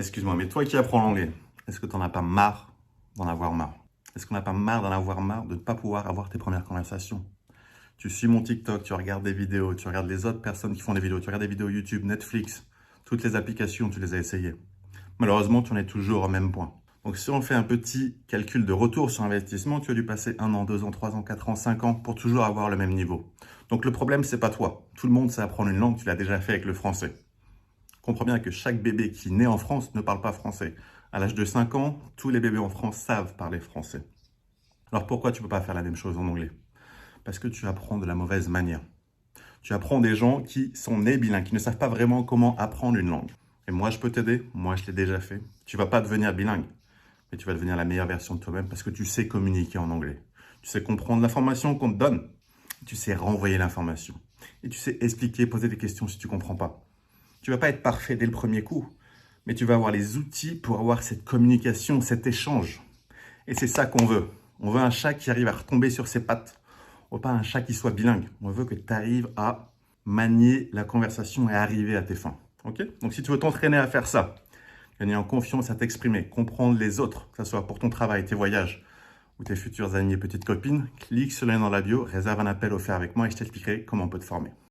Excuse-moi, mais toi qui apprends l'anglais, est-ce que t'en as pas marre d'en avoir marre? Est-ce qu'on n'a pas marre d'en avoir marre de ne pas pouvoir avoir tes premières conversations? Tu suis mon TikTok, tu regardes des vidéos, tu regardes les autres personnes qui font des vidéos, tu regardes des vidéos YouTube, Netflix, toutes les applications, tu les as essayées. Malheureusement, tu en es toujours au même point. Donc si on fait un petit calcul de retour sur investissement, tu as dû passer 1 an, 2 ans, 3 ans, 4 ans, 5 ans pour toujours avoir le même niveau. Donc le problème, c'est pas toi. Tout le monde sait apprendre une langue, tu l'as déjà fait avec le français. Comprends bien que chaque bébé qui naît en France ne parle pas français. À l'âge de 5 ans, tous les bébés en France savent parler français. Alors pourquoi tu ne peux pas faire la même chose en anglais? Parce que tu apprends de la mauvaise manière. Tu apprends des gens qui sont nés bilingues, qui ne savent pas vraiment comment apprendre une langue. Et moi, je peux t'aider. Moi, je l'ai déjà fait. Tu vas pas devenir bilingue, mais tu vas devenir la meilleure version de toi-même parce que tu sais communiquer en anglais. Tu sais comprendre l'information qu'on te donne. Tu sais renvoyer l'information. Et tu sais expliquer, poser des questions si tu comprends pas. Tu vas pas être parfait dès le premier coup, mais tu vas avoir les outils pour avoir cette communication, cet échange. Et c'est ça qu'on veut. On veut un chat qui arrive à retomber sur ses pattes. On veut pas un chat qui soit bilingue. On veut que tu arrives à manier la conversation et arriver à tes fins. Ok? Donc si tu veux t'entraîner à faire ça, gagner en confiance à t'exprimer, comprendre les autres, que ce soit pour ton travail, tes voyages ou tes futurs amis et petites copines, clique sur le lien dans la bio, réserve un appel offert avec moi et je t'expliquerai comment on peut te former.